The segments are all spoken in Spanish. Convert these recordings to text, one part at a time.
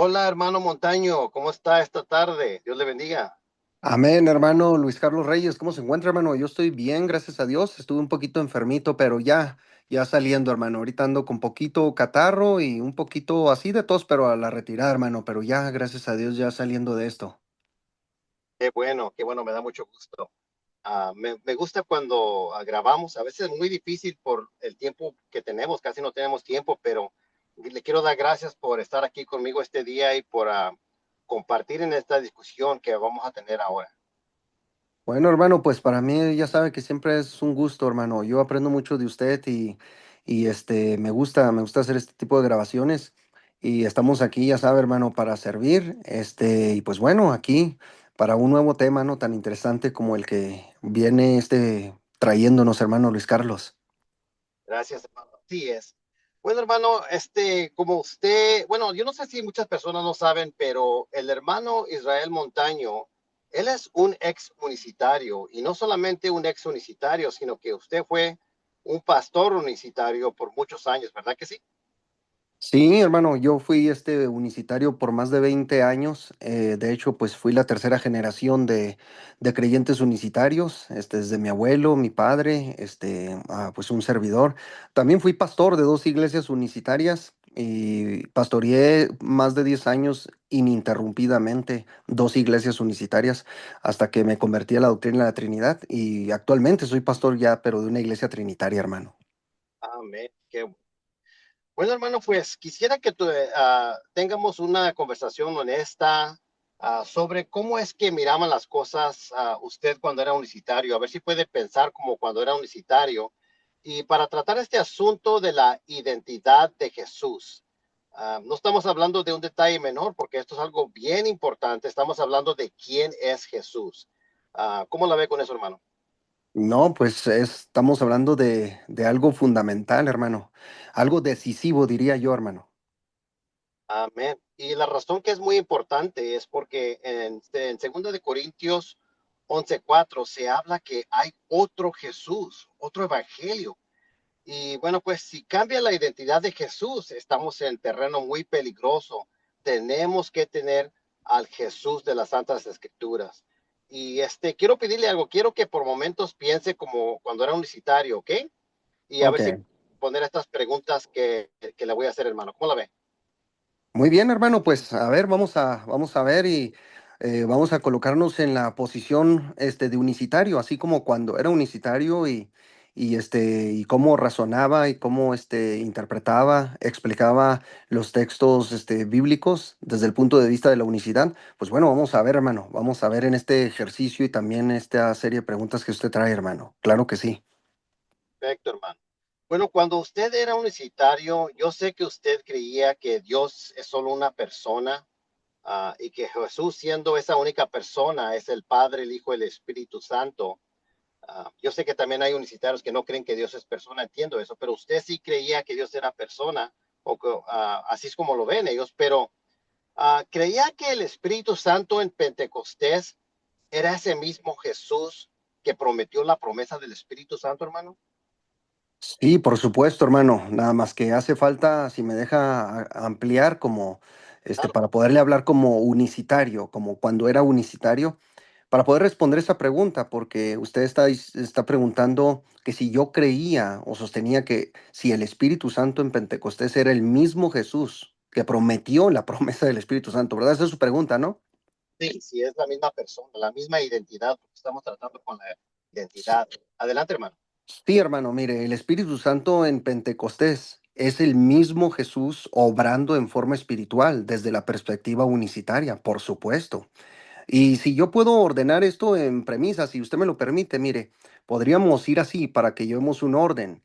Hola, hermano Montaño, ¿cómo está esta tarde? Dios le bendiga. Amén, hermano Luis Carlos Reyes, ¿cómo se encuentra, hermano? Yo estoy bien, gracias a Dios. Estuve un poquito enfermito, pero ya saliendo, hermano. Ahorita ando con poquito catarro y un poquito así de tos, pero a la retirada, hermano. Pero ya, gracias a Dios, ya saliendo de esto. Qué bueno, me da mucho gusto. Me gusta cuando grabamos, a veces es muy difícil por el tiempo que tenemos, casi no tenemos tiempo, pero le quiero dar gracias por estar aquí conmigo este día y por compartir en esta discusión que vamos a tener ahora. Bueno, hermano, pues para mí ya sabe que siempre es un gusto, hermano. Yo aprendo mucho de usted y me gusta hacer este tipo de grabaciones. Y estamos aquí, ya sabe, hermano, para servir. Y pues bueno, aquí para un nuevo tema, ¿no? Tan interesante como el que viene trayéndonos, hermano Luis Carlos. Gracias, hermano. Así es. Bueno, hermano, como usted, bueno, yo no sé si muchas personas no saben, pero el hermano Israel Montaño, él es un ex unicitario y no solamente un ex unicitario, sino que usted fue un pastor unicitario por muchos años, ¿verdad que sí? Sí, hermano, yo fui unicitario por más de 20 años. De hecho, pues fui la tercera generación de creyentes unicitarios, desde mi abuelo, mi padre, pues un servidor. También fui pastor de dos iglesias unicitarias y pastoreé más de 10 años ininterrumpidamente dos iglesias unicitarias hasta que me convertí a la doctrina de la Trinidad y actualmente soy pastor ya, pero de una iglesia trinitaria, hermano. Amén. Bueno, hermano, pues quisiera que tengamos una conversación honesta sobre cómo es que miraban las cosas usted cuando era unicitario, a ver si puede pensar como cuando era unicitario. Y para tratar este asunto de la identidad de Jesús, no estamos hablando de un detalle menor, porque esto es algo bien importante, estamos hablando de quién es Jesús. ¿Cómo la ve con eso, hermano? No, pues estamos hablando de algo fundamental, hermano. Algo decisivo, diría yo, hermano. Amén. Y la razón que es muy importante es porque en 2 de Corintios 11:4 se habla que hay otro Jesús, otro evangelio. Y bueno, pues si cambia la identidad de Jesús, estamos en terreno muy peligroso. Tenemos que tener al Jesús de las Santas Escrituras. Y quiero pedirle algo, quiero que por momentos piense como cuando era unicitario, ¿ok? Y a ver si Ok. poner estas preguntas que le voy a hacer, hermano. ¿Cómo la ve? Muy bien, hermano, pues a ver, vamos a ver y vamos a colocarnos en la posición de unicitario, así como cuando era unicitario y cómo razonaba y cómo interpretaba, explicaba los textos bíblicos desde el punto de vista de la unicidad. Pues bueno, vamos a ver, hermano, vamos a ver en este ejercicio y también esta serie de preguntas que usted trae, hermano. Claro que sí. Perfecto, hermano. Bueno, cuando usted era unicitario, yo sé que usted creía que Dios es solo una persona y que Jesús, siendo esa única persona, es el Padre, el Hijo, el Espíritu Santo. Yo sé que también hay unicitarios que no creen que Dios es persona, entiendo eso, pero usted sí creía que Dios era persona, o que, así es como lo ven ellos, pero creía que el Espíritu Santo en Pentecostés era ese mismo Jesús que prometió la promesa del Espíritu Santo, hermano. Sí, por supuesto, hermano. Nada más que hace falta, si me deja ampliar, como Claro. para poderle hablar como unicitario, como cuando era unicitario, para poder responder esa pregunta, porque usted está preguntando que si yo creía o sostenía que si el Espíritu Santo en Pentecostés era el mismo Jesús que prometió la promesa del Espíritu Santo, ¿verdad? Esa es su pregunta, ¿no? Sí, sí, es la misma persona, la misma identidad, porque estamos tratando con la identidad. Adelante, hermano. Sí, hermano, mire, el Espíritu Santo en Pentecostés es el mismo Jesús obrando en forma espiritual desde la perspectiva unicitaria, por supuesto. Y si yo puedo ordenar esto en premisas, si usted me lo permite, mire, podríamos ir así para que llevemos un orden.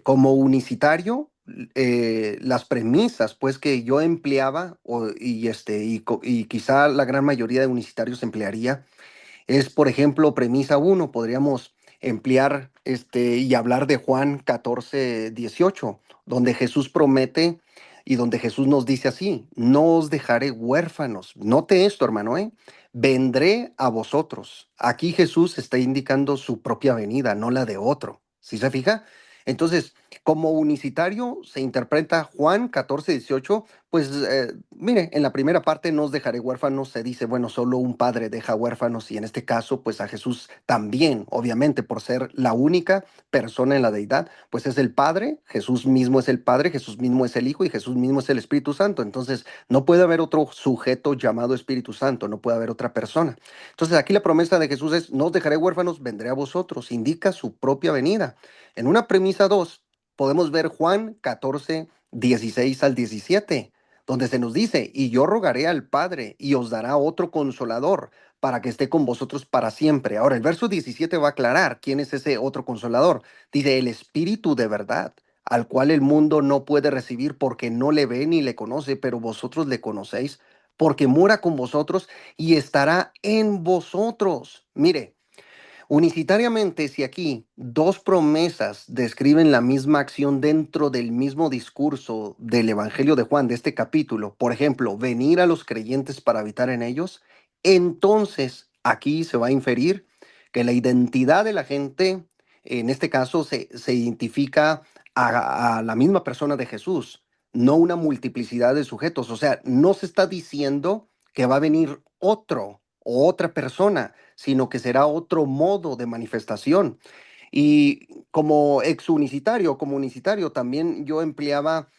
Como unicitario, las premisas pues que yo empleaba y quizá la gran mayoría de unicitarios emplearía es, por ejemplo, premisa uno, podríamos emplear y hablar de Juan 14:18, donde Jesús promete y donde Jesús nos dice así: no os dejaré huérfanos. Note esto, hermano, ¿eh? Vendré a vosotros. Aquí Jesús está indicando su propia venida, no la de otro. ¿Sí se fija? Entonces, como unicitario se interpreta Juan 14:18, pues mire, en la primera parte no os dejaré huérfanos, se dice, bueno, solo un padre deja huérfanos y en este caso, pues a Jesús también, obviamente, por ser la única persona en la deidad, pues es el Padre, Jesús mismo es el Padre, Jesús mismo es el Hijo y Jesús mismo es el Espíritu Santo. Entonces, no puede haber otro sujeto llamado Espíritu Santo, no puede haber otra persona. Entonces, aquí la promesa de Jesús es, no os dejaré huérfanos, vendré a vosotros, indica su propia venida. En una premisa 2 podemos ver Juan 14:16 al 17, donde se nos dice, y yo rogaré al Padre y os dará otro consolador para que esté con vosotros para siempre. Ahora, el verso 17 va a aclarar quién es ese otro consolador. Dice, el Espíritu de verdad, al cual el mundo no puede recibir porque no le ve ni le conoce, pero vosotros le conocéis, porque mora con vosotros y estará en vosotros. Mire, unicitariamente, si aquí dos promesas describen la misma acción dentro del mismo discurso del Evangelio de Juan, de este capítulo, por ejemplo, venir a los creyentes para habitar en ellos, entonces aquí se va a inferir que la identidad de la gente, en este caso, se identifica a la misma persona de Jesús, no una multiplicidad de sujetos. O sea, no se está diciendo que va a venir otro o otra persona, sino que será otro modo de manifestación. Y como exunicitario, como unicitario, también yo empleaba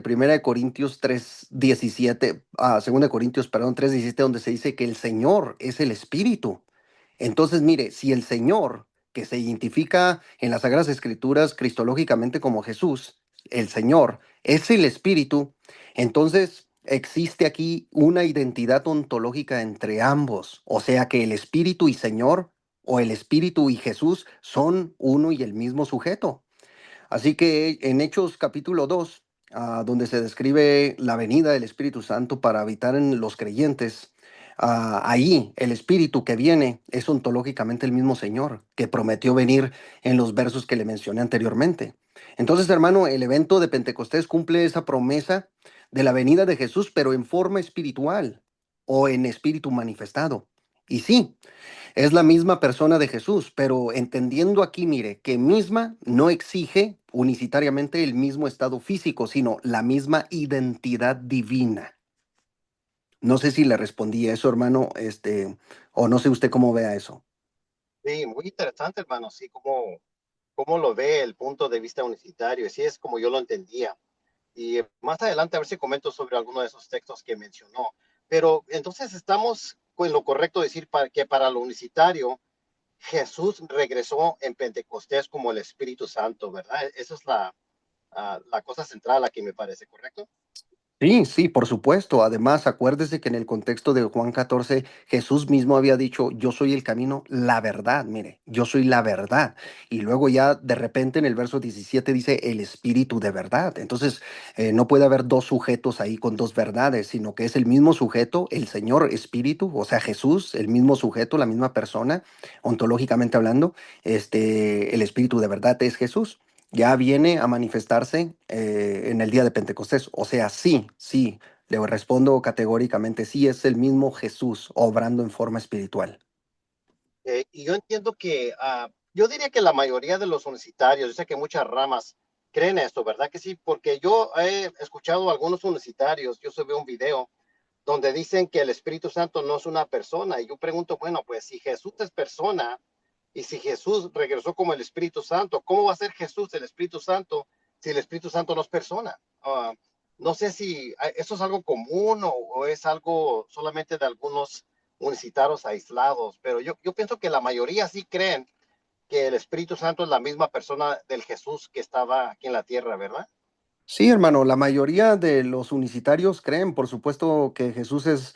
Primera de Corintios 3:17, Segunda de Corintios, perdón, 3:17, donde se dice que el Señor es el Espíritu. Entonces, mire, si el Señor, que se identifica en las Sagradas Escrituras cristológicamente como Jesús, el Señor, es el Espíritu, entonces existe aquí una identidad ontológica entre ambos, o sea que el Espíritu y Señor, o el Espíritu y Jesús, son uno y el mismo sujeto. Así que en Hechos capítulo 2, donde se describe la venida del Espíritu Santo para habitar en los creyentes, ahí el Espíritu que viene es ontológicamente el mismo Señor que prometió venir en los versos que le mencioné anteriormente. Entonces, hermano, el evento de Pentecostés cumple esa promesa de la venida de Jesús, pero en forma espiritual o en espíritu manifestado. Y sí, es la misma persona de Jesús, pero entendiendo aquí, mire, que misma no exige unicitariamente el mismo estado físico, sino la misma identidad divina. No sé si le respondí a eso, hermano, o no sé usted cómo vea eso. Sí, muy interesante, hermano. Sí, cómo lo ve el punto de vista unicitario. Así es como yo lo entendía. Y más adelante a ver si comento sobre alguno de esos textos que mencionó. Pero entonces estamos con lo correcto decir que para lo unicitario, Jesús regresó en Pentecostés como el Espíritu Santo, ¿verdad? Esa es la cosa central aquí, me parece, ¿correcto? Sí, sí, por supuesto. Además, acuérdese que en el contexto de Juan 14, Jesús mismo había dicho, yo soy el camino, la verdad, mire, yo soy la verdad. Y luego ya de repente en el verso 17 dice el espíritu de verdad. Entonces, no puede haber dos sujetos ahí con dos verdades, sino que es el mismo sujeto, el Señor Espíritu, o sea, Jesús, el mismo sujeto, la misma persona, ontológicamente hablando, el espíritu de verdad es Jesús, ya viene a manifestarse en el día de Pentecostés. O sea, sí, sí, le respondo categóricamente, sí, es el mismo Jesús obrando en forma espiritual. Y yo entiendo que, yo diría que la mayoría de los universitarios, yo sé que muchas ramas creen esto, ¿verdad que sí? Porque yo he escuchado a algunos universitarios, yo subí un video donde dicen que el Espíritu Santo no es una persona. Y yo pregunto, bueno, pues si Jesús es persona y si Jesús regresó como el Espíritu Santo, ¿cómo va a ser Jesús el Espíritu Santo si el Espíritu Santo no es persona? No sé si eso es algo común o es algo solamente de algunos universitarios aislados, pero yo pienso que la mayoría sí creen que el Espíritu Santo es la misma persona del Jesús que estaba aquí en la tierra, ¿verdad? Sí, hermano, la mayoría de los unicitarios creen, por supuesto, que Jesús es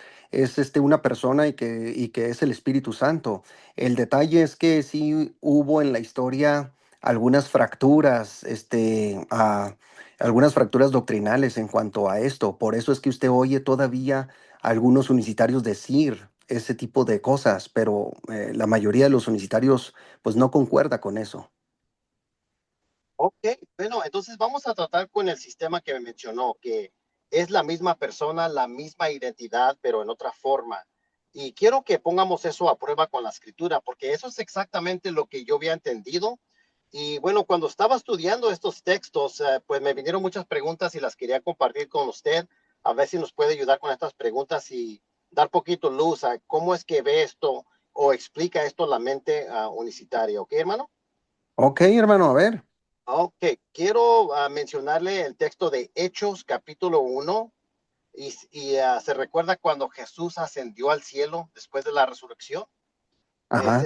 una persona y que es el Espíritu Santo. El detalle es que sí hubo en la historia algunas fracturas, algunas fracturas doctrinales en cuanto a esto. Por eso es que usted oye todavía a algunos unicitarios decir ese tipo de cosas, pero la mayoría de los unicitarios pues no concuerda con eso. Ok, bueno, entonces vamos a tratar con el sistema que me mencionó, que es la misma persona, la misma identidad, pero en otra forma. Y quiero que pongamos eso a prueba con la escritura, porque eso es exactamente lo que yo había entendido Y bueno, cuando estaba estudiando estos textos, pues me vinieron muchas preguntas y las quería compartir con usted. A ver si nos puede ayudar con estas preguntas y dar poquito luz a cómo es que ve esto o explica esto la mente unicitaria. ¿Ok, hermano? Ok, hermano, a ver. Ok, quiero mencionarle el texto de Hechos capítulo 1 y se recuerda cuando Jesús ascendió al cielo después de la resurrección. Ajá.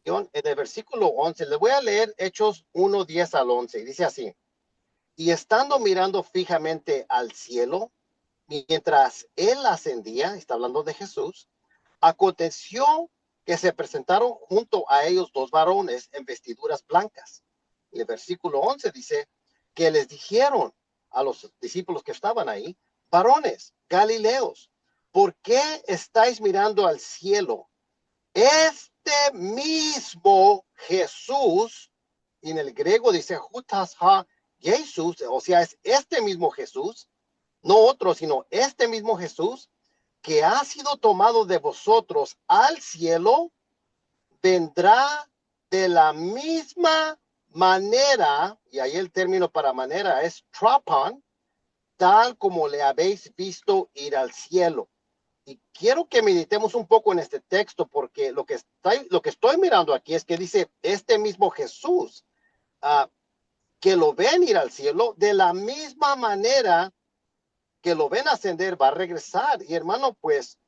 En el versículo 11, le voy a leer Hechos 1:10 al 11, y dice así: y estando mirando fijamente al cielo, mientras él ascendía, está hablando de Jesús, aconteció que se presentaron junto a ellos dos varones en vestiduras blancas. Y el versículo 11 dice que les dijeron a los discípulos que estaban ahí: varones Galileos, ¿por qué estáis mirando al cielo? Este mismo Jesús, y en el griego dice Jutas ha Jesús, o sea, es este mismo Jesús, no otro, sino este mismo Jesús, que ha sido tomado de vosotros al cielo, vendrá de la misma manera, y ahí el término para manera es tropon, tal como le habéis visto ir al cielo. Y quiero que meditemos un poco en este texto, porque lo que estoy mirando aquí es que dice este mismo Jesús, uh, que lo ven ir al cielo, de la misma manera que lo ven ascender, va a regresar. Y hermano, pues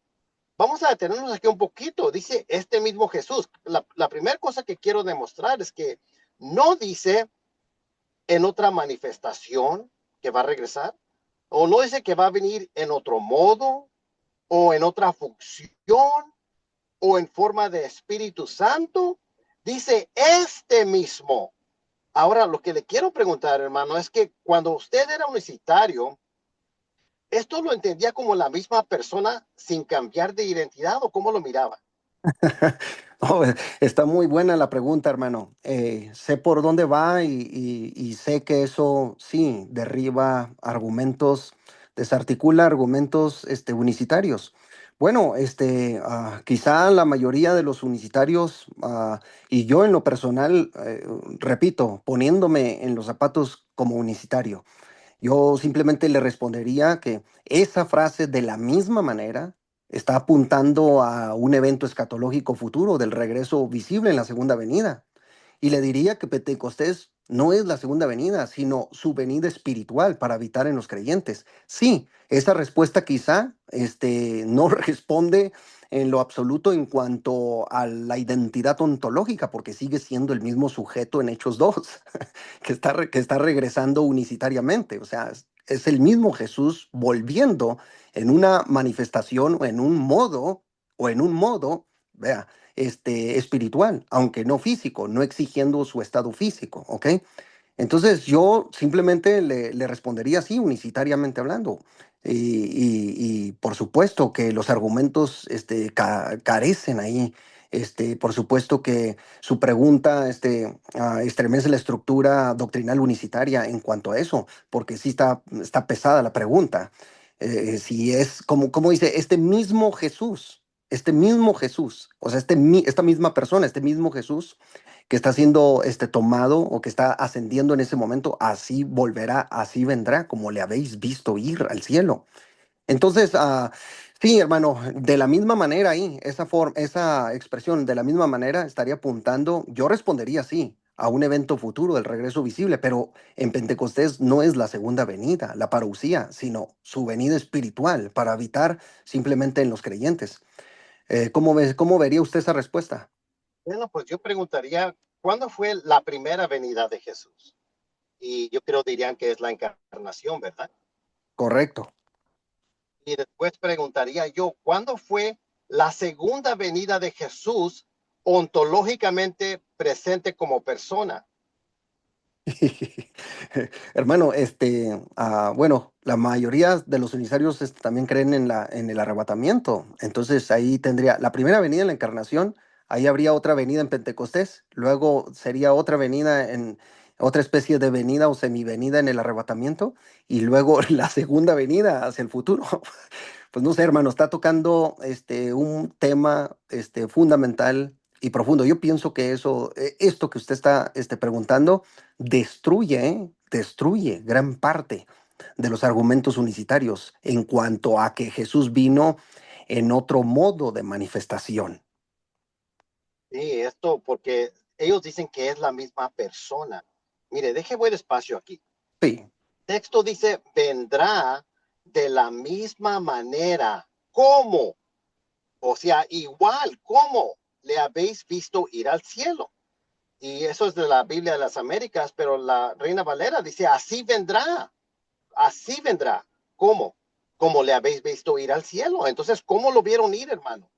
vamos a detenernos aquí un poquito. Dice este mismo Jesús. La primera cosa que quiero demostrar es que no dice en otra manifestación que va a regresar, o no dice que va a venir en otro modo, o en otra función, o en forma de Espíritu Santo. Dice este mismo. Ahora, lo que le quiero preguntar, hermano, es que cuando usted era universitario, ¿esto lo entendía como la misma persona sin cambiar de identidad o cómo lo miraba? Oh, está muy buena la pregunta, hermano. Sé por dónde va y sé que eso sí derriba argumentos, desarticula argumentos unicitarios. Bueno, quizá la mayoría de los unicitarios, y yo en lo personal, repito, poniéndome en los zapatos como unicitario, yo simplemente le respondería que esa frase de la misma manera está apuntando a un evento escatológico futuro del regreso visible en la segunda venida. Y le diría que Pentecostés no es la segunda venida, sino su venida espiritual para habitar en los creyentes. Sí, esa respuesta quizá no responde en lo absoluto en cuanto a la identidad ontológica, porque sigue siendo el mismo sujeto en Hechos 2 que está regresando unicitariamente. O sea, es el mismo Jesús volviendo en una manifestación o en un modo, vea, espiritual, aunque no físico, no exigiendo su estado físico, ¿ok? Entonces yo simplemente le respondería así, unicitariamente hablando. Y por supuesto que los argumentos carecen ahí. Por supuesto que su pregunta estremece la estructura doctrinal unicitaria en cuanto a eso, porque sí está pesada la pregunta. Si es como dice, este mismo Jesús, o sea, esta misma persona, este mismo Jesús que está siendo tomado o que está ascendiendo en ese momento, así volverá, así vendrá, como le habéis visto ir al cielo. Entonces, sí, hermano, de la misma manera ahí, esa expresión, de la misma manera estaría apuntando, yo respondería sí a un evento futuro del regreso visible, pero en Pentecostés no es la segunda venida, la parousia, sino su venida espiritual para habitar simplemente en los creyentes. ¿Cómo vería usted esa respuesta? Bueno, pues yo preguntaría, ¿cuándo fue la primera venida de Jesús? Y yo creo dirían que es la encarnación, ¿verdad? Correcto. Y después preguntaría yo, ¿cuándo fue la segunda venida de Jesús ontológicamente presente como persona? Hermano, bueno, la mayoría de los unitarios también creen en el arrebatamiento. Entonces ahí tendría la primera venida en la encarnación, ahí habría otra venida en Pentecostés, luego sería otra venida en otra especie de venida o semivenida en el arrebatamiento, y luego la segunda venida hacia el futuro. Pues no sé, hermano, está tocando un tema fundamental y profundo. Yo pienso que eso, esto que usted está preguntando, destruye gran parte de los argumentos unicitarios en cuanto a que Jesús vino en otro modo de manifestación. Sí, esto porque ellos dicen que es la misma persona. Mire, deje buen espacio aquí. Sí, Texto dice, vendrá de la misma manera. ¿Cómo? O sea, igual, ¿cómo le habéis visto ir al cielo? Y eso es de la Biblia de las Américas, pero la Reina Valera dice, así vendrá. ¿Cómo? Como le habéis visto ir al cielo. Entonces, ¿cómo lo vieron ir, hermano?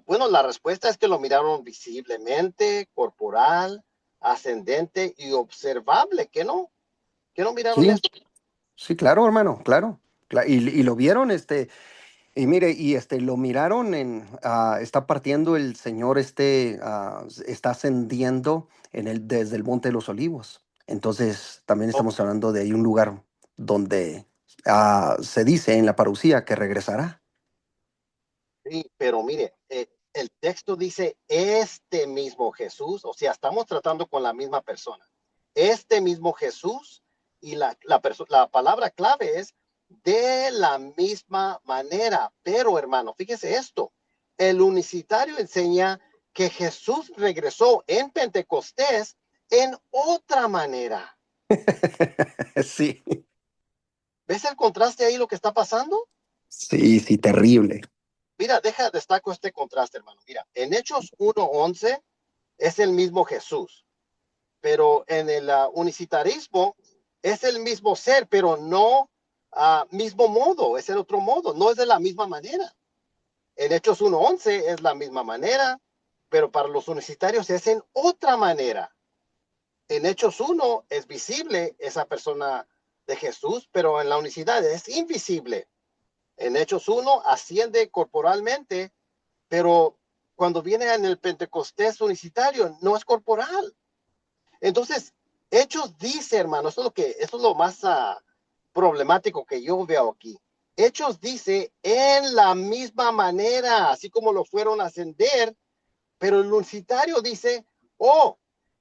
Bueno, la respuesta es que lo miraron visiblemente, corporal, ascendente y observable. ¿Que no miraron sí, eso? sí, claro, hermano, claro. Y lo vieron, y mire, lo miraron está partiendo el Señor, está ascendiendo desde el Monte de los Olivos. Entonces, también Oh, estamos hablando de ahí un lugar donde se dice en la parucía que regresará. sí, pero mire, el texto dice este mismo Jesús, o sea, estamos tratando con la misma persona. Este mismo Jesús y la palabra clave es de la misma manera. Pero hermano, fíjese esto, el unicitario enseña que Jesús regresó en Pentecostés en otra manera. Sí, ¿Ves el contraste ahí lo que está pasando? sí, sí, terrible. Mira, destaco este contraste, hermano. Mira, en Hechos 1:11 es el mismo Jesús, pero en el unicitarismo es el mismo ser, pero no mismo modo, es el otro modo, no es de la misma manera. En Hechos 1:11 es la misma manera, pero para los unicitarios es en otra manera. En Hechos 1 es visible esa persona de Jesús, pero en la unicidad es invisible. En Hechos 1 asciende corporalmente, pero cuando viene en el Pentecostés unicitario no es corporal. Entonces, Hechos dice, hermano, eso es lo más problemático que yo veo aquí. Hechos dice en la misma manera, así como lo fueron a ascender, pero el unicitario dice, oh,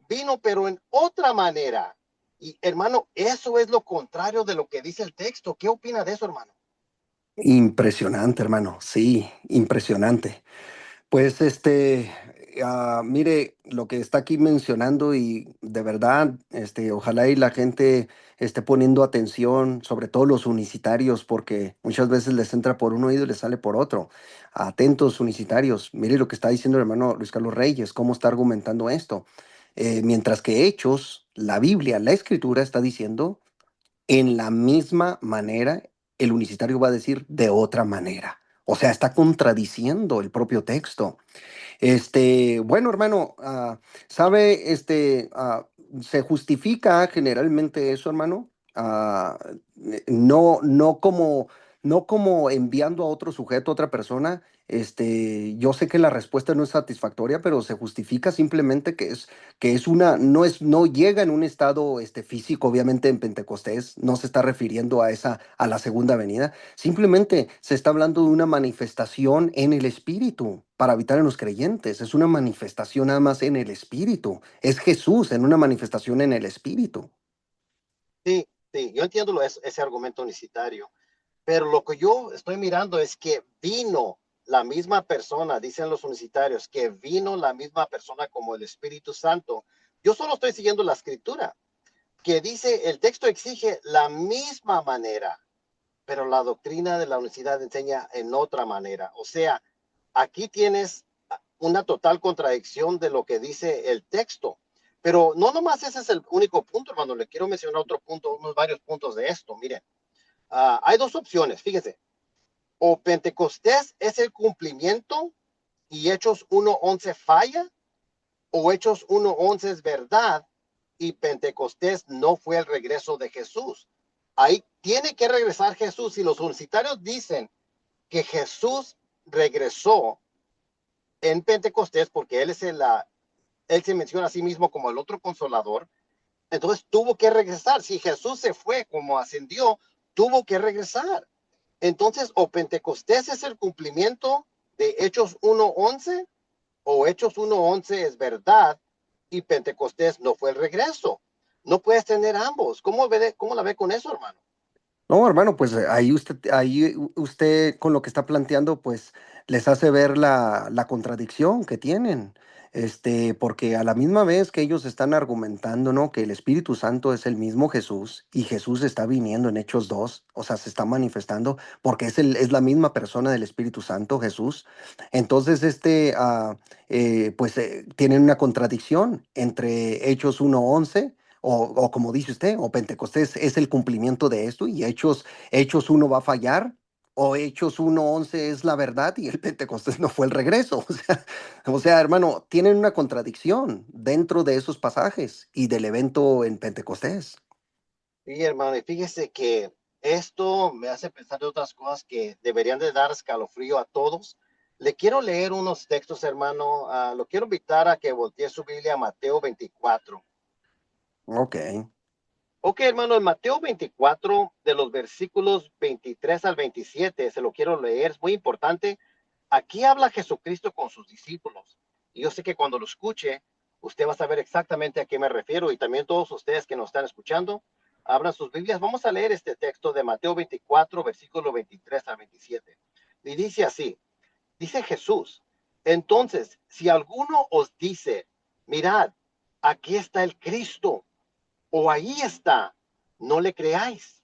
vino, pero en otra manera. Y hermano, eso es lo contrario de lo que dice el texto. ¿Qué opina de eso, hermano? Impresionante, hermano. Sí, impresionante. Pues mire lo que está aquí mencionando y de verdad, ojalá y la gente esté poniendo atención, sobre todo los unicitarios, porque muchas veces les entra por un oído y les sale por otro. Atentos unicitarios, mire lo que está diciendo el hermano Luis Carlos Reyes, cómo está argumentando esto. Mientras que Hechos, la Biblia, la Escritura está diciendo en la misma manera, el unicitario va a decir de otra manera. O sea, está contradiciendo el propio texto. Bueno, hermano, ¿sabe? Se justifica generalmente eso, hermano. No, no como enviando a otro sujeto, a otra persona. Yo sé que la respuesta no es satisfactoria, pero se justifica simplemente no llega en un estado, físico, obviamente en Pentecostés, no se está refiriendo a la segunda venida. Simplemente se está hablando de una manifestación en el espíritu para habitar en los creyentes. Es una manifestación nada más en el espíritu. Es Jesús en una manifestación en el espíritu. Sí, sí, yo entiendo ese argumento unicitario. Pero lo que yo estoy mirando es que vino la misma persona, dicen los unicitarios, que vino la misma persona como el Espíritu Santo. Yo solo estoy siguiendo la escritura, que dice, el texto exige la misma manera, pero la doctrina de la unicidad enseña en otra manera. O sea, aquí tienes una total contradicción de lo que dice el texto. Pero no nomás ese es el único punto, hermano. Le quiero mencionar otro punto, unos varios puntos de esto. Miren, hay dos opciones, fíjese. O Pentecostés es el cumplimiento y Hechos 1:11 falla, o Hechos 1:11 es verdad y Pentecostés no fue el regreso de Jesús. Ahí tiene que regresar Jesús. Y los universitarios dicen que Jesús regresó en Pentecostés porque él se menciona a sí mismo como el otro consolador. Entonces tuvo que regresar. Si Jesús se fue como ascendió, tuvo que regresar. Entonces, o Pentecostés es el cumplimiento de Hechos 1:11 o Hechos 1:11 es verdad y Pentecostés no fue el regreso. No puedes tener ambos. ¿Cómo la ve con eso, hermano? No, hermano, pues ahí usted con lo que está planteando, pues les hace ver la contradicción que tienen. Porque a la misma vez que ellos están argumentando, ¿no? Que el Espíritu Santo es el mismo Jesús y Jesús está viniendo en Hechos 2, o sea, se está manifestando porque es la misma persona del Espíritu Santo, Jesús. Entonces, pues tienen una contradicción entre Hechos 1:11 o como dice usted, o Pentecostés es el cumplimiento de esto y Hechos 1 va a fallar, o Hechos 1:11 es la verdad y el Pentecostés no fue el regreso. O sea, hermano, tienen una contradicción dentro de esos pasajes y del evento en Pentecostés. Sí, hermano, y fíjese que esto me hace pensar de otras cosas que deberían de dar escalofrío a todos. Le quiero leer unos textos, hermano. Lo quiero invitar a que voltee su Biblia a Mateo 24. Ok, Ok, hermano, en Mateo 24, de los versículos 23 al 27, se lo quiero leer, es muy importante. Aquí habla Jesucristo con sus discípulos. Y yo sé que cuando lo escuche, usted va a saber exactamente a qué me refiero. Y también todos ustedes que nos están escuchando, abran sus Biblias. Vamos a leer este texto de Mateo 24, versículo 23 al 27. Y dice así, dice Jesús, entonces, si alguno os dice, mirad, aquí está el Cristo o ahí está, no le creáis,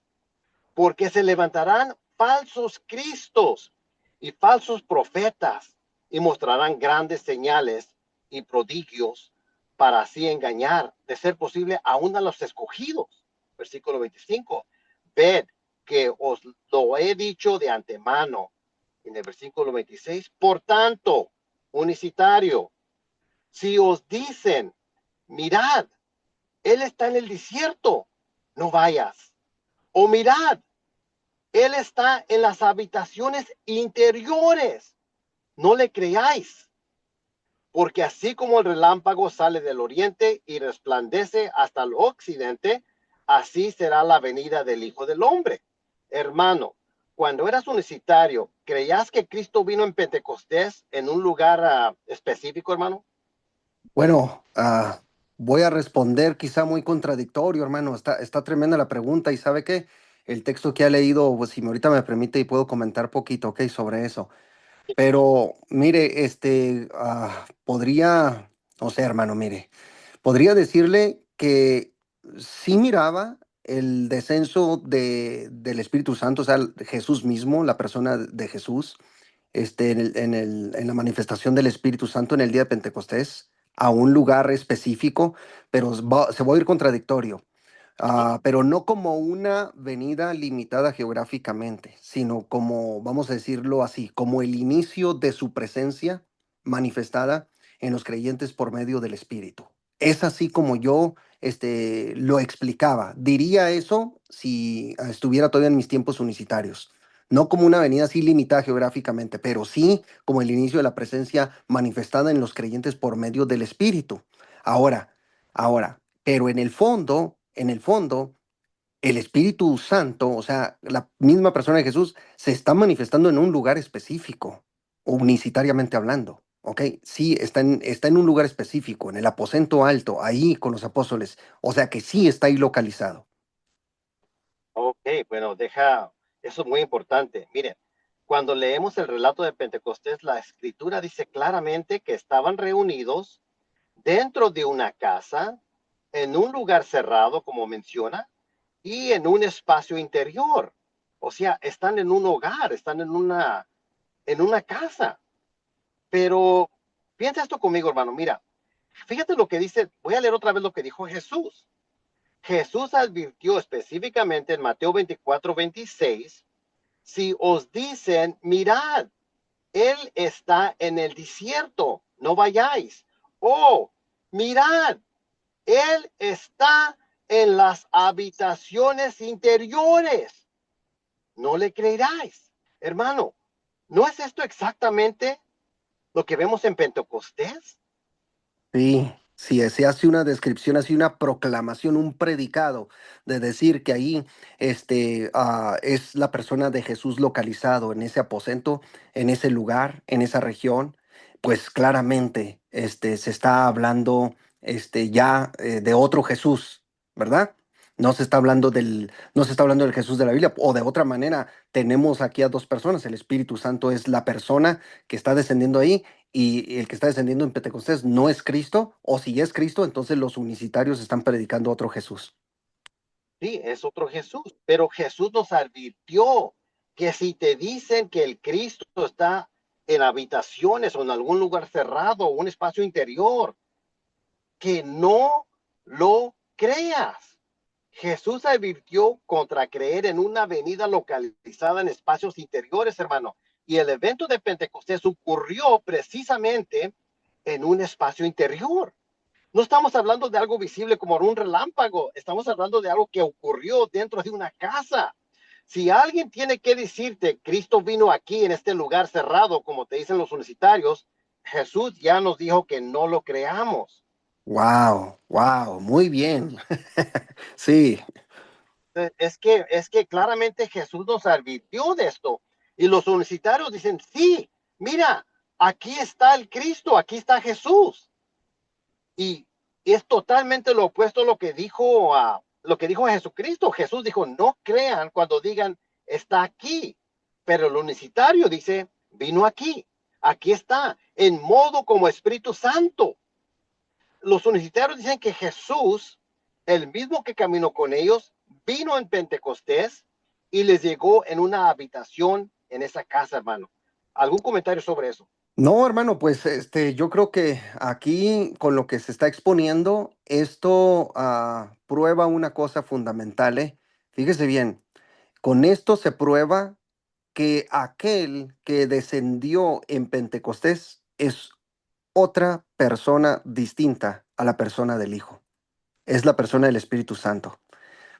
porque se levantarán falsos cristos y falsos profetas y mostrarán grandes señales y prodigios para así engañar, de ser posible, aún a los escogidos. Versículo 25. Ved que os lo he dicho de antemano. En el versículo 26. Por tanto, unicitario, si os dicen, mirad, él está en el desierto, no vayas. O mirad, él está en las habitaciones interiores, no le creáis, porque así como el relámpago sale del oriente y resplandece hasta el occidente, así será la venida del Hijo del Hombre. Hermano, cuando eras universitario, ¿creías que Cristo vino en Pentecostés en un lugar específico, hermano? bueno, voy a responder quizá muy contradictorio, hermano. Está tremenda la pregunta y ¿sabe qué? El texto que ha leído, pues si ahorita me permite y puedo comentar poquito, ok, sobre eso. Pero mire, podría, o sea, hermano, mire, podría decirle que sí miraba el descenso del Espíritu Santo, o sea, Jesús mismo, la persona de Jesús, en la manifestación del Espíritu Santo en el día de Pentecostés, a un lugar específico, pero se va a ir contradictorio. Ujú. Pero no como una venida limitada geográficamente, sino como, vamos a decirlo así, como el inicio de su presencia manifestada en los creyentes por medio del Espíritu. Es así como yo lo explicaba. Diría eso si estuviera todavía en mis tiempos unicitarios. No como una venida así limitada geográficamente, pero sí como el inicio de la presencia manifestada en los creyentes por medio del Espíritu. Ahora, pero en el fondo, el Espíritu Santo, o sea, la misma persona de Jesús, se está manifestando en un lugar específico, unicitariamente hablando. ¿Ok? Sí, está en un lugar específico, en el aposento alto, ahí con los apóstoles. O sea que sí está ahí localizado. Ok, bueno, eso es muy importante. Miren, cuando leemos el relato de Pentecostés, la escritura dice claramente que estaban reunidos dentro de una casa, en un lugar cerrado, como menciona, y en un espacio interior. O sea, están en un hogar, están en una casa. Pero piensa esto conmigo, hermano. Mira, fíjate lo que dice, voy a leer otra vez lo que dijo Jesús. Jesús advirtió específicamente en Mateo 24:26, si os dicen, mirad, él está en el desierto, no vayáis. Oh, mirad, él está en las habitaciones interiores, no le creeráis. Hermano, ¿no es esto exactamente lo que vemos en Pentecostés? Sí, sí, se hace una descripción, así una proclamación, un predicado de decir que ahí es la persona de Jesús localizado en ese aposento, en ese lugar, en esa región. pues claramente se está hablando ya de otro Jesús, ¿verdad? No se está hablando del Jesús de la Biblia, o de otra manera, tenemos aquí a dos personas. El Espíritu Santo es la persona que está descendiendo ahí, y el que está descendiendo en Pentecostés no es Cristo, o si es Cristo, entonces los unicitarios están predicando otro Jesús. Sí, es otro Jesús, pero Jesús nos advirtió que si te dicen que el Cristo está en habitaciones o en algún lugar cerrado o un espacio interior, que no lo creas. Jesús advirtió contra creer en una avenida localizada en espacios interiores, hermano. Y el evento de Pentecostés ocurrió precisamente en un espacio interior. No estamos hablando de algo visible como un relámpago, estamos hablando de algo que ocurrió dentro de una casa. Si alguien tiene que decirte, Cristo vino aquí en este lugar cerrado, como te dicen los universitarios, Jesús ya nos dijo que no lo creamos. Wow, wow, muy bien. Sí. Es que claramente Jesús nos advirtió de esto. Y los universitarios dicen, sí, mira, aquí está el Cristo, aquí está Jesús. Y es totalmente lo opuesto a lo que dijo Jesucristo. Jesús dijo, no crean cuando digan, está aquí. Pero el unicitario dice, vino aquí está, en modo como Espíritu Santo. Los unicitarios dicen que Jesús, el mismo que caminó con ellos, vino en Pentecostés y les llegó en una habitación en esa casa, hermano. ¿Algún comentario sobre eso? No, hermano, pues yo creo que aquí con lo que se está exponiendo, esto prueba una cosa fundamental, ¿eh? Fíjese bien, con esto se prueba que aquel que descendió en Pentecostés es otra persona distinta a la persona del Hijo. Es la persona del Espíritu Santo.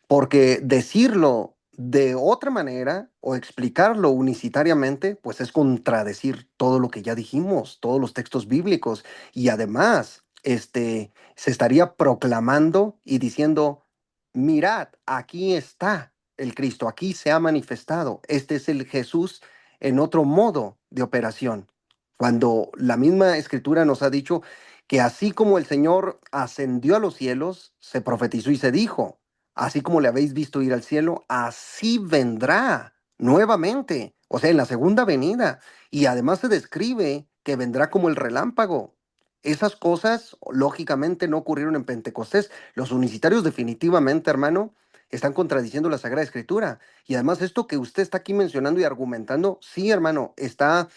Porque decirlo de otra manera o explicarlo unicitariamente, pues es contradecir todo lo que ya dijimos, todos los textos bíblicos. Y además, se estaría proclamando y diciendo, mirad, aquí está el Cristo, aquí se ha manifestado. Este es el Jesús en otro modo de operación. Cuando la misma escritura nos ha dicho que así como el Señor ascendió a los cielos, se profetizó y se dijo, así como le habéis visto ir al cielo, así vendrá nuevamente, o sea, en la segunda venida. Y además se describe que vendrá como el relámpago. Esas cosas, lógicamente, no ocurrieron en Pentecostés. Los unicitarios definitivamente, hermano, están contradiciendo la Sagrada Escritura. Y además esto que usted está aquí mencionando y argumentando, sí, hermano, está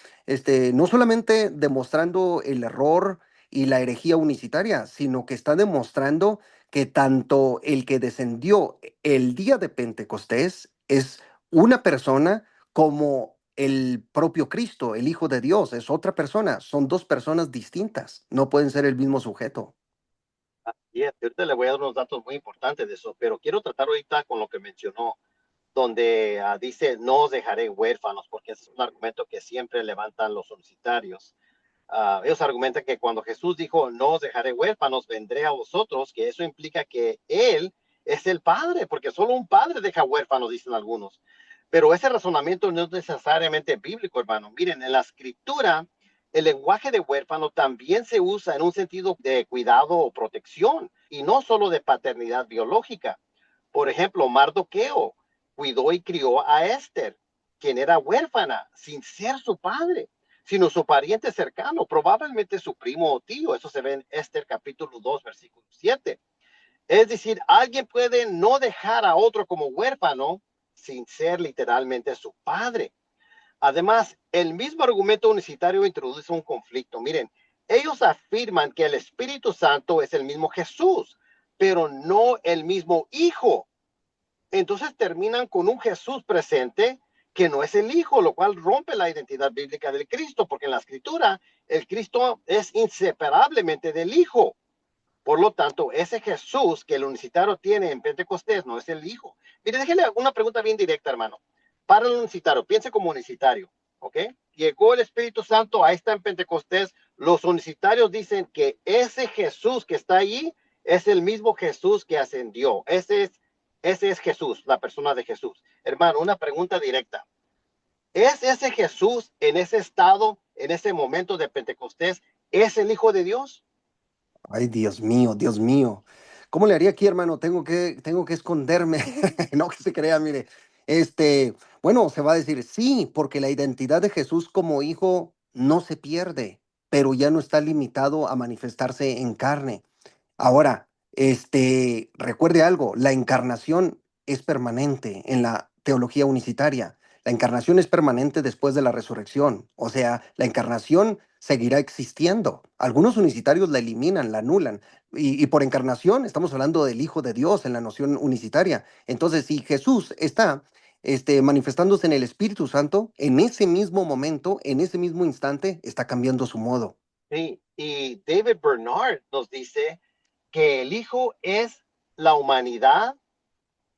no solamente demostrando el error y la herejía unicitaria, sino que está demostrando que tanto el que descendió el día de Pentecostés es una persona, como el propio Cristo, el Hijo de Dios, es otra persona. Son dos personas distintas, no pueden ser el mismo sujeto. Y ahorita le voy a dar unos datos muy importantes de eso, pero quiero tratar ahorita con lo que mencionó, donde dice, no os dejaré huérfanos, porque ese es un argumento que siempre levantan los solicitarios. Ellos argumentan que cuando Jesús dijo, no os dejaré huérfanos, vendré a vosotros, que eso implica que Él es el Padre, porque solo un Padre deja huérfanos, dicen algunos. Pero ese razonamiento no es necesariamente bíblico, hermano. Miren, en la escritura, el lenguaje de huérfano también se usa en un sentido de cuidado o protección, y no solo de paternidad biológica. Por ejemplo, Mardoqueo cuidó y crió a Esther, quien era huérfana, sin ser su padre, sino su pariente cercano, probablemente su primo o tío. Eso se ve en Esther capítulo 2, versículo 7. Es decir, alguien puede no dejar a otro como huérfano sin ser literalmente su padre. Además, el mismo argumento unicitario introduce un conflicto. Miren, ellos afirman que el Espíritu Santo es el mismo Jesús, pero no el mismo Hijo. Entonces terminan con un Jesús presente que no es el Hijo, lo cual rompe la identidad bíblica del Cristo, porque en la Escritura el Cristo es inseparablemente del Hijo. Por lo tanto, ese Jesús que el unicitario tiene en Pentecostés no es el Hijo. Mire, déjele una pregunta bien directa, hermano. Para el unicitario, piense como unicitario, ¿ok? Llegó el Espíritu Santo, ahí está en Pentecostés. Los unicitarios dicen que ese Jesús que está ahí es el mismo Jesús que ascendió. Ese es Jesús, la persona de Jesús. Hermano, una pregunta directa. ¿Es ese Jesús en ese estado, en ese momento de Pentecostés, es el Hijo de Dios? Ay, Dios mío, Dios mío. ¿Cómo le haría aquí, hermano? Tengo que esconderme. No que se crea, mire. Bueno, se va a decir, sí, porque la identidad de Jesús como hijo no se pierde, pero ya no está limitado a manifestarse en carne. Ahora, recuerde algo, la encarnación es permanente en la teología unicitaria. La encarnación es permanente después de la resurrección. O sea, la encarnación seguirá existiendo. Algunos unicitarios la eliminan, la anulan. Y por encarnación estamos hablando del Hijo de Dios en la noción unicitaria. Entonces, si Jesús está manifestándose en el Espíritu Santo, en ese mismo momento, en ese mismo instante, está cambiando su modo. Sí, y David Bernard nos dice que el Hijo es la humanidad,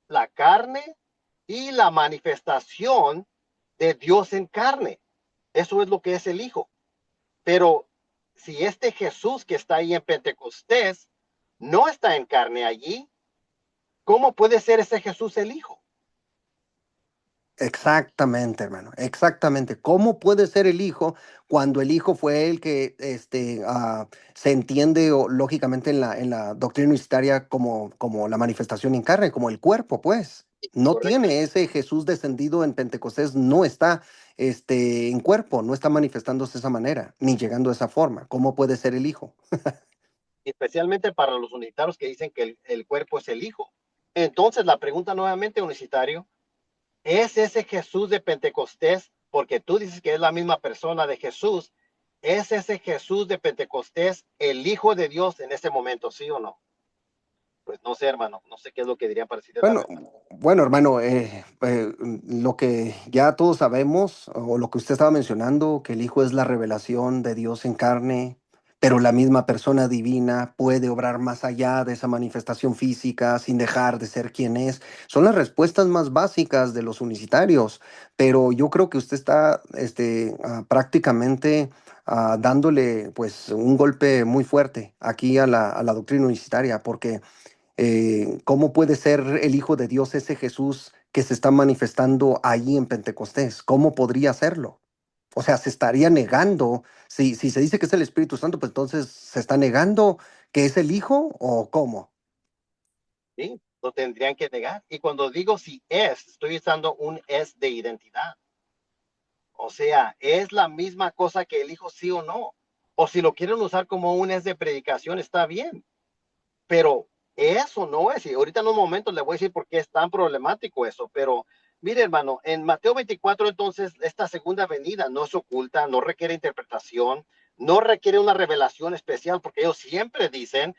la carne y la manifestación de Dios en carne. Eso es lo que es el Hijo. Pero si este Jesús que está ahí en Pentecostés no está en carne allí, ¿cómo puede ser ese Jesús el Hijo? Exactamente, hermano, exactamente. ¿Cómo puede ser el hijo cuando el hijo fue el que se entiende lógicamente en la doctrina universitaria como la manifestación en carne, como el cuerpo, pues? No Correcto. tiene ese Jesús descendido en Pentecostés, no está en cuerpo, no está manifestándose de esa manera, ni llegando de esa forma. ¿Cómo puede ser el hijo? Especialmente para los unitarios que dicen que el cuerpo es el Hijo. Entonces, la pregunta nuevamente, unicitario, ¿es ese Jesús de Pentecostés, porque tú dices que es la misma persona de Jesús, es ese Jesús de Pentecostés el Hijo de Dios en ese momento, sí o no? Pues no sé, hermano, no sé qué es lo que dirían para decir la Bueno, verdad. bueno, hermano, lo que ya todos sabemos, o lo que usted estaba mencionando, que el Hijo es la revelación de Dios en carne, pero la misma persona divina puede obrar más allá de esa manifestación física sin dejar de ser quien es. Son las respuestas más básicas de los unicitarios, pero yo creo que usted está prácticamente dándole pues un golpe muy fuerte aquí a la doctrina unicitaria, porque ¿cómo puede ser el Hijo de Dios ese Jesús que se está manifestando ahí en Pentecostés? ¿Cómo podría serlo? O sea, se estaría negando. Si se dice que es el Espíritu Santo, pues entonces se está negando que es el Hijo o cómo. Sí, lo tendrían que negar. Y cuando digo si es, estoy usando un es de identidad. O sea, es la misma cosa que el Hijo, sí o no. O si lo quieren usar como un es de predicación, está bien. Pero eso no es. Y ahorita en un momento le voy a decir por qué es tan problemático eso. Pero mire, hermano, en Mateo 24, entonces, esta segunda venida no es oculta, no requiere interpretación, no requiere una revelación especial, porque ellos siempre dicen,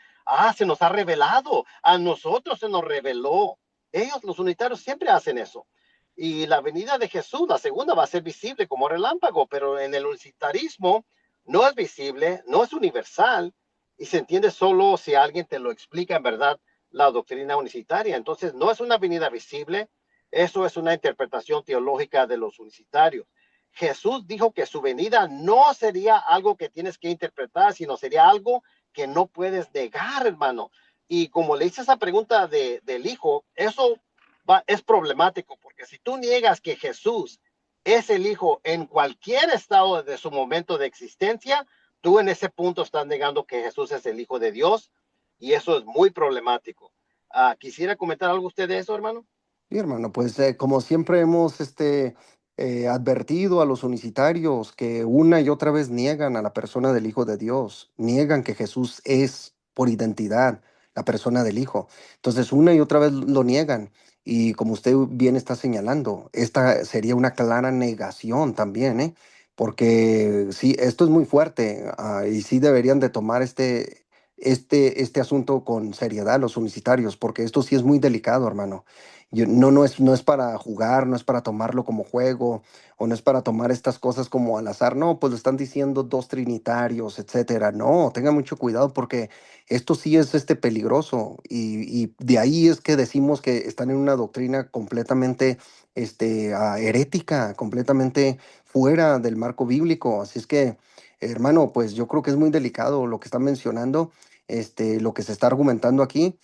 se nos ha revelado, a nosotros se nos reveló. Ellos, los unitarios, siempre hacen eso. Y la venida de Jesús, la segunda, va a ser visible como relámpago, pero en el unitarismo no es visible, no es universal, y se entiende solo si alguien te lo explica en verdad la doctrina unicitaria. Entonces, no es una venida visible, eso es una interpretación teológica de los unicitarios. Jesús dijo que su venida no sería algo que tienes que interpretar, sino sería algo que no puedes negar, hermano. Y como le hice esa pregunta del Hijo, eso es problemático, porque si tú niegas que Jesús es el Hijo en cualquier estado de su momento de existencia, tú en ese punto estás negando que Jesús es el Hijo de Dios y eso es muy problemático. ¿Quisiera comentar algo usted de eso, hermano? Sí, hermano, pues como siempre hemos advertido a los unicitarios que una y otra vez niegan a la persona del Hijo de Dios, niegan que Jesús es por identidad la persona del Hijo. Entonces, una y otra vez lo niegan. Y como usted bien está señalando, esta sería una clara negación también, ¿eh? Porque sí, esto es muy fuerte, y sí deberían de tomar este asunto con seriedad los unicitarios, porque esto sí es muy delicado, hermano. No es para jugar, no es para tomarlo como juego, o no es para tomar estas cosas como al azar. No, pues lo están diciendo dos trinitarios, etcétera. No, tenga mucho cuidado porque esto sí es peligroso. Y de ahí es que decimos que están en una doctrina completamente herética, completamente fuera del marco bíblico. Así es que, hermano, pues yo creo que es muy delicado lo que están mencionando, lo que se está argumentando aquí,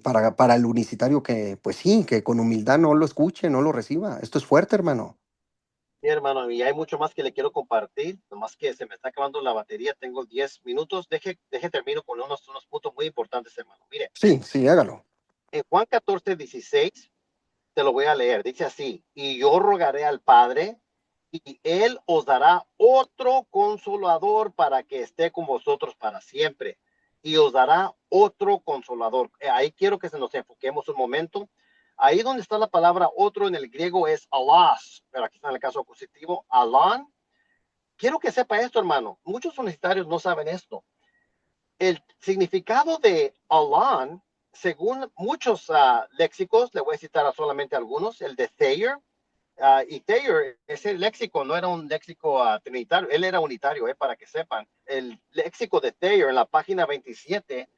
para el unicitario que, pues sí, que con humildad no lo escuche, no lo reciba. Esto es fuerte, hermano. Mi hermano, y hay mucho más que le quiero compartir, nomás que se me está acabando la batería, tengo 10 minutos, deje termino con unos puntos muy importantes, hermano. Mire, Sí, sí, hágalo. en Juan 14:16, te lo voy a leer, dice así, y yo rogaré al Padre, y Él os dará otro consolador para que esté con vosotros para siempre, y os dará otro consolador. Ahí quiero que se nos enfoquemos un momento. Ahí donde está la palabra otro en el griego es alas, pero aquí está en el caso acusativo, alán. Quiero que sepa esto, hermano. Muchos universitarios no saben esto. El significado de Alán, según muchos léxicos, le voy a citar a solamente algunos, el de Thayer, y Thayer, ese léxico no era un léxico trinitario, él era unitario, para que sepan. El léxico de Thayer en la página 27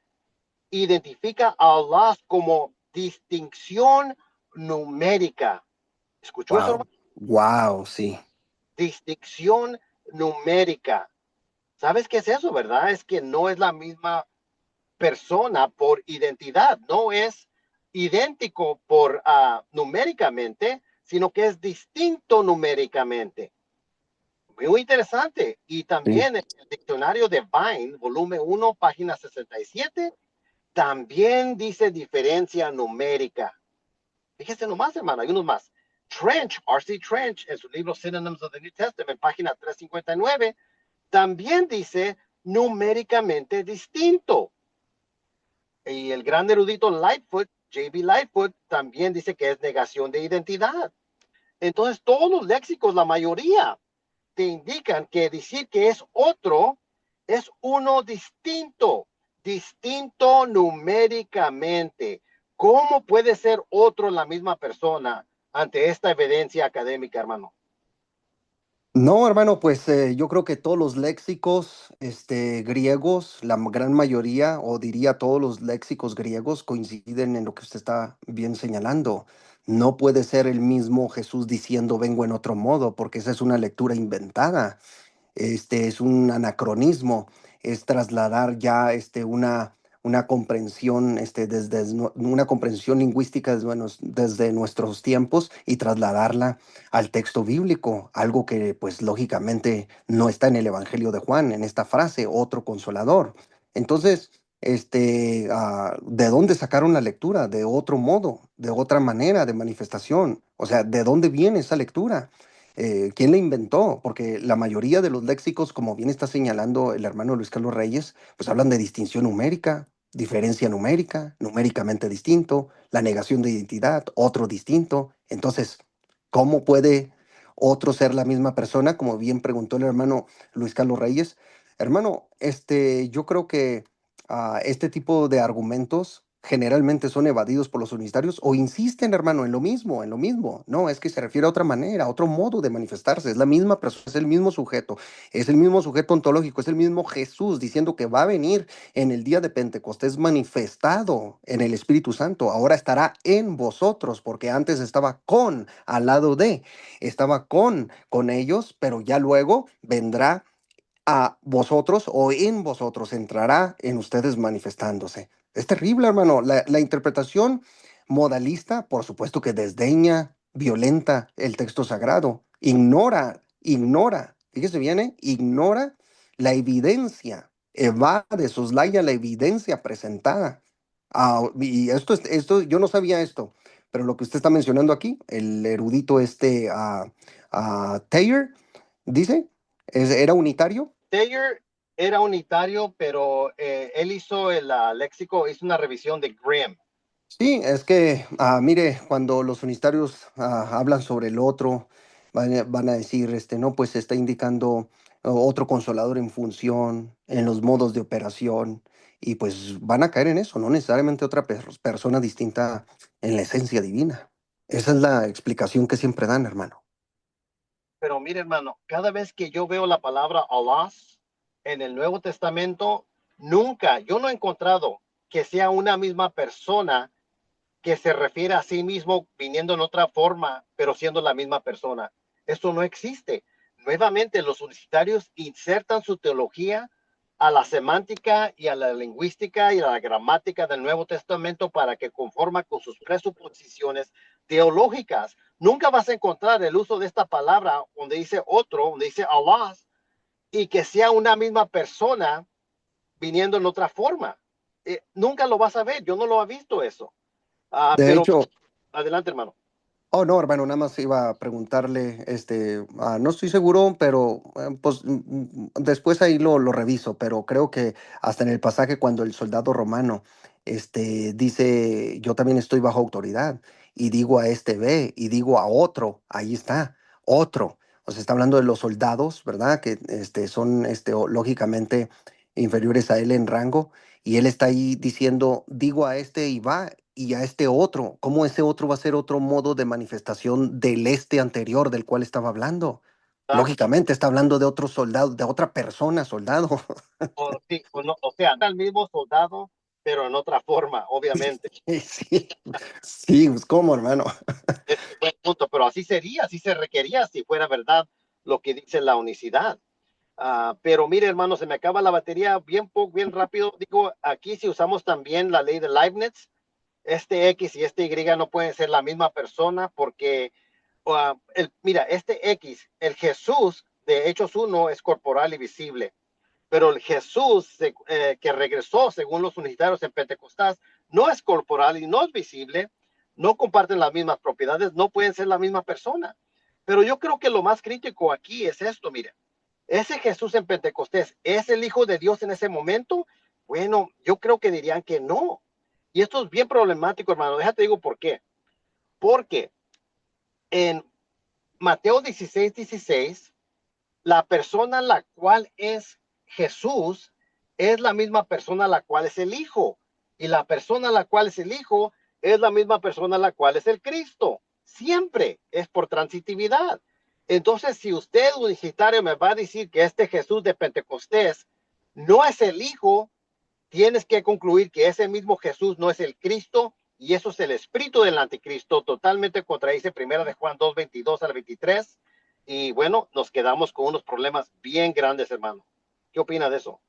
identifica a Allah como distinción numérica. ¿Escuchó eso, Wow, hermano? wow, sí. Distinción numérica. ¿Sabes qué es eso, verdad? Es que no es la misma persona por identidad, no es idéntico por numéricamente, sino que es distinto numéricamente. Muy interesante. Y Sí. también el diccionario de Vine, volumen 1, página 67, también dice diferencia numérica. Fíjese nomás, hermano, hay unos más. Trench, R.C. Trench, en su libro Synonyms of the New Testament, página 359, también dice numéricamente distinto. Y el gran erudito Lightfoot, J.B. Lightfoot, también dice que es negación de identidad. Entonces, todos los léxicos, la mayoría, te indican que decir que es otro es uno distinto, distinto numéricamente. ¿Cómo puede ser otro la misma persona ante esta evidencia académica, hermano? No, hermano, pues yo creo que todos los léxicos griegos, la gran mayoría, o diría todos los léxicos griegos, coinciden en lo que usted está bien señalando. No puede ser el mismo Jesús diciendo vengo en otro modo, porque esa es una lectura inventada. Es un anacronismo, es trasladar ya una comprensión, una comprensión lingüística desde nuestros tiempos y trasladarla al texto bíblico, algo que pues lógicamente no está en el Evangelio de Juan, en esta frase, otro consolador. Entonces, ¿de dónde sacaron la lectura? De otro modo, de otra manera de manifestación. O sea, ¿de dónde viene esa lectura? ¿Quién la inventó? Porque la mayoría de los léxicos, como bien está señalando el hermano Luis Carlos Reyes, pues hablan de distinción numérica, diferencia numérica, numéricamente distinto, la negación de identidad, otro distinto. Entonces, ¿cómo puede otro ser la misma persona? Como bien preguntó el hermano Luis Carlos Reyes. Hermano, yo creo que este tipo de argumentos generalmente son evadidos por los universitarios o insisten, hermano, en lo mismo, en lo mismo. No, es que se refiere a otra manera, a otro modo de manifestarse. Es la misma persona, es el mismo sujeto ontológico, es el mismo Jesús diciendo que va a venir en el día de Pentecostés manifestado en el Espíritu Santo. Ahora estará en vosotros, porque antes estaba al lado estaba con ellos, pero ya luego vendrá a vosotros o en vosotros, entrará en ustedes manifestándose. Es terrible, hermano. La interpretación modalista, por supuesto que desdeña, violenta el texto sagrado, fíjese bien, ignora la evidencia, evade, soslaya la evidencia presentada. Y esto, yo no sabía esto, pero lo que usted está mencionando aquí, el erudito Taylor, dice, era unitario. Taylor era unitario, pero él hizo el léxico, hizo una revisión de Grimm. Sí, es que, mire, cuando los unitarios hablan sobre el otro, van a decir, no, pues se está indicando otro consolador en función, en los modos de operación, y pues van a caer en eso, no necesariamente otra persona distinta en la esencia divina. Esa es la explicación que siempre dan, hermano. Pero mire, hermano, cada vez que yo veo la palabra Allah en el Nuevo Testamento, nunca, yo no he encontrado que sea una misma persona que se refiere a sí mismo viniendo en otra forma, pero siendo la misma persona. Esto no existe. Nuevamente, los universitarios insertan su teología a la semántica y a la lingüística y a la gramática del Nuevo Testamento para que conforma con sus presuposiciones teológicas, nunca vas a encontrar el uso de esta palabra donde dice otro, donde dice Allah, y que sea una misma persona viniendo en otra forma. Nunca lo vas a ver, yo no lo he visto eso. De Pero hecho, adelante, hermano. oh, no, hermano, nada más iba a preguntarle, no estoy seguro, pero pues después ahí lo reviso, pero creo que hasta en el pasaje cuando el soldado romano, dice, yo también estoy bajo autoridad, y digo a este ve, y digo a otro, ahí está, otro. O sea, está hablando de los soldados, ¿verdad? Que son, lógicamente inferiores a él en rango, y él está ahí diciendo, digo a este y va, y a este otro. ¿Cómo ese otro va a ser otro modo de manifestación del anterior del cual estaba hablando? Exacto. Lógicamente está hablando de otro soldado, de otra persona, soldado. Sí, o sea, el mismo soldado, pero en otra forma, obviamente. Sí, sí, pues cómo, hermano. Es un buen punto, pero así sería, así se requería si fuera verdad lo que dice la unicidad. Pero mire, hermano, se me acaba la batería bien poco, bien rápido. Digo, aquí si usamos también la ley de Leibniz, este X y este Y no pueden ser la misma persona porque, mira, este X, el Jesús de Hechos 1 es corporal y visible, pero el Jesús que regresó según los unitarios en Pentecostés no es corporal y no es visible, no comparten las mismas propiedades, no pueden ser la misma persona. Pero yo creo que lo más crítico aquí es esto, mire, ese Jesús en Pentecostés, ¿es el Hijo de Dios en ese momento? Bueno, yo creo que dirían que no. Y esto es bien problemático, hermano. Déjate digo por qué. Porque en Mateo 16:16, la persona la cual es Jesús es la misma persona la cual es el Hijo. Y la persona la cual es el Hijo es la misma persona la cual es el Cristo. Siempre es por transitividad. Entonces, si usted, unicitario, me va a decir que este Jesús de Pentecostés no es el Hijo, tienes que concluir que ese mismo Jesús no es el Cristo y eso es el espíritu del anticristo, totalmente contradice primera de Juan 2:22 al 23. Y bueno, nos quedamos con unos problemas bien grandes, hermano. ¿Qué opina de eso?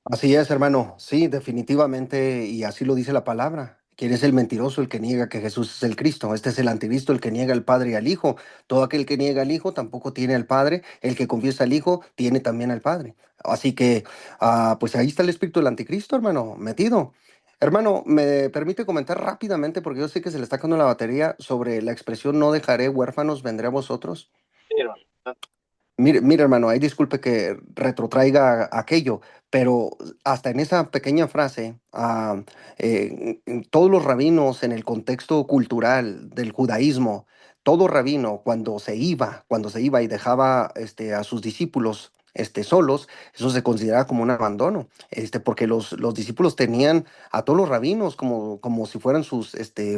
Así es, hermano. Sí, definitivamente, y así lo dice la palabra. ¿Quién es el mentiroso? El que niega que Jesús es el Cristo. Este es el anticristo, el que niega al Padre y al Hijo. Todo aquel que niega al Hijo tampoco tiene al Padre. El que confiesa al Hijo tiene también al Padre. Así que, pues ahí está el espíritu del anticristo, hermano, metido. Hermano, ¿me permite comentar rápidamente, porque yo sé que se le está acabando la batería, sobre la expresión no dejaré huérfanos, vendré a vosotros? Sí, hermano. Mire, hermano, ahí disculpe que retrotraiga aquello, pero hasta en esa pequeña frase, todos los rabinos en el contexto cultural del judaísmo, todo rabino cuando se iba y dejaba a sus discípulos solos, eso se consideraba como un abandono, porque los discípulos tenían a todos los rabinos como si fueran sus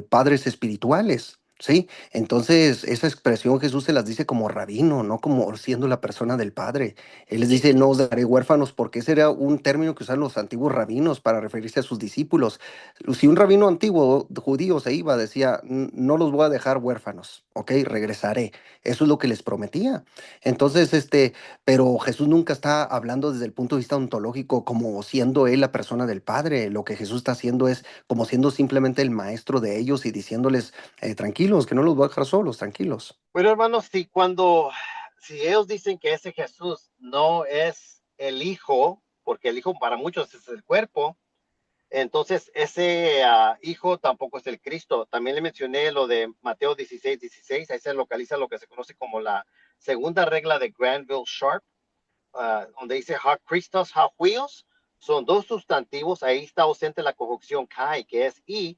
padres espirituales. ¿Sí? Entonces, esa expresión Jesús se las dice como rabino, no como siendo la persona del Padre. Él les Sí, dice, no os daré huérfanos, porque ese era un término que usaban los antiguos rabinos para referirse a sus discípulos. Si un rabino antiguo judío se iba, decía, No los voy a dejar huérfanos, ¿ok? Regresaré. Eso es lo que les prometía. Entonces, pero Jesús nunca está hablando desde el punto de vista ontológico como siendo él la persona del Padre. Lo que Jesús está haciendo es como siendo simplemente el maestro de ellos y diciéndoles, tranquilos, que no los voy a dejar solos, tranquilos. bueno, hermanos, si ellos dicen que ese Jesús no es el Hijo, porque el Hijo para muchos es el cuerpo, entonces ese hijo tampoco es el Cristo. También le mencioné lo de Mateo 16:16. Ahí se localiza lo que se conoce como la segunda regla de Granville Sharp, donde dice ha Christos, ha huios. Son dos sustantivos. Ahí está ausente la conjunción kai, que es y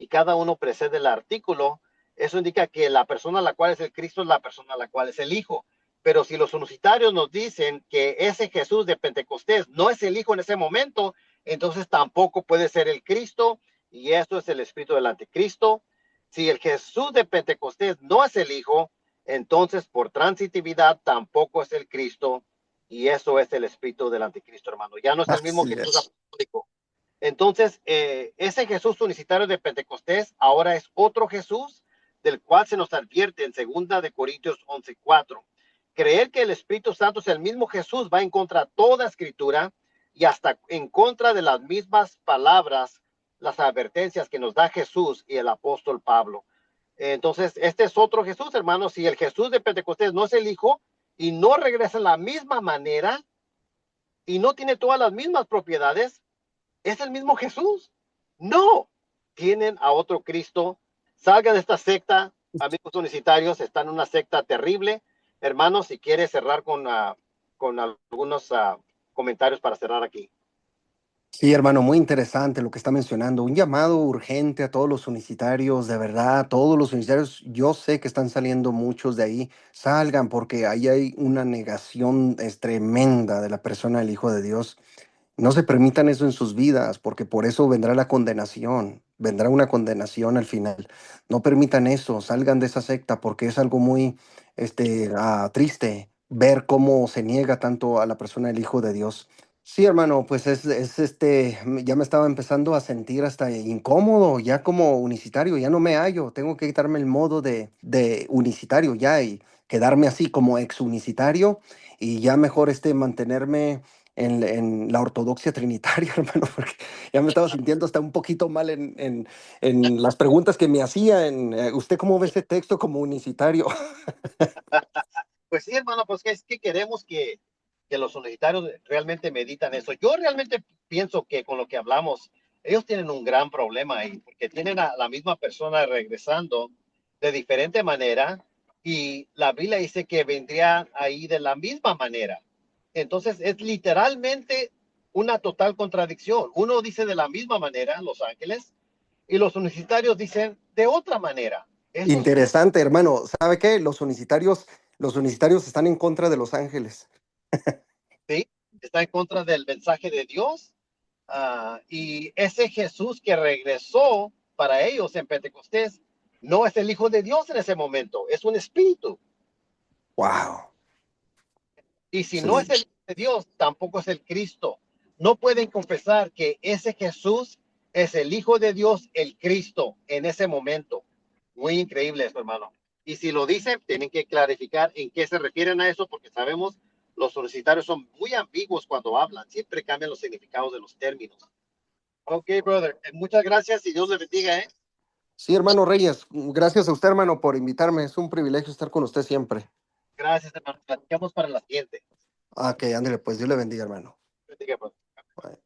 cada uno precede el artículo. Eso indica que la persona a la cual es el Cristo es la persona a la cual es el Hijo. Pero si los unitarios nos dicen que ese Jesús de Pentecostés no es el Hijo en ese momento, entonces tampoco puede ser el Cristo, y esto es el espíritu del anticristo. Si el Jesús de Pentecostés no es el Hijo, entonces por transitividad tampoco es el Cristo, y eso es el espíritu del anticristo, hermano. Ya no es el mismo Así Jesús es. apostólico. Entonces, ese Jesús unicitario de Pentecostés ahora es otro Jesús del cual se nos advierte en 2 Corintios 11:4. Creer que el Espíritu Santo es el mismo Jesús va en contra de toda escritura y hasta en contra de las mismas palabras, las advertencias que nos da Jesús y el apóstol Pablo. Entonces, este es otro Jesús, hermanos. Si el Jesús de Pentecostés no es el Hijo y no regresa de la misma manera y no tiene todas las mismas propiedades, ¿es el mismo Jesús? No, tienen a otro Cristo. Salga de esta secta, amigos universitarios, están en una secta terrible. Hermanos, si quiere cerrar con algunos comentarios para cerrar aquí. Sí, hermano, muy interesante lo que está mencionando. Un llamado urgente a todos los unicitarios, de verdad, todos los unicitarios. Yo sé que están saliendo muchos de ahí. Salgan porque ahí hay una negación es tremenda de la persona del Hijo de Dios. No se permitan eso en sus vidas, porque por eso vendrá la condenación, vendrá una condenación al final. No permitan eso, salgan de esa secta, porque es algo muy triste ver cómo se niega tanto a la persona del Hijo de Dios. Sí, hermano, pues ya me estaba empezando a sentir hasta incómodo, ya como unicitario, ya no me hallo, tengo que quitarme el modo de unicitario ya y quedarme así como ex unicitario y ya mejor mantenerme en la ortodoxia trinitaria, hermano, porque ya me estaba sintiendo hasta un poquito mal en las preguntas que me hacía. ¿Usted cómo ve ese texto como unicitario? Pues sí, hermano, pues es que queremos que los universitarios realmente meditan eso. Yo realmente pienso que con lo que hablamos, ellos tienen un gran problema ahí, porque tienen a la misma persona regresando de diferente manera y la Biblia dice que vendría ahí de la misma manera. Entonces es literalmente una total contradicción. Uno dice de la misma manera, los ángeles, y los universitarios dicen de otra manera. Eso Interesante, hermano. ¿Sabe qué? Los unicitarios están en contra de los ángeles. sí está en contra del mensaje de Dios. Y ese Jesús que regresó para ellos en Pentecostés no es el Hijo de Dios en ese momento, es un espíritu. Wow. Y si no es Sí. el Hijo de Dios, tampoco es el Cristo. No pueden confesar que ese Jesús es el Hijo de Dios, el Cristo, en ese momento. Muy increíble eso, hermano. Y si lo dicen, tienen que clarificar en qué se refieren a eso, porque sabemos los universitarios son muy ambiguos cuando hablan, siempre cambian los significados de los términos. Ok, brother. Muchas gracias y Dios le bendiga, ¿eh? Sí, hermano Reyes, gracias a usted, hermano, por invitarme. Es un privilegio estar con usted siempre. Gracias, hermano. Platicamos para la siguiente. Ah, ok, ándale, pues Dios le bendiga, hermano. Bendiga, brother. Bye.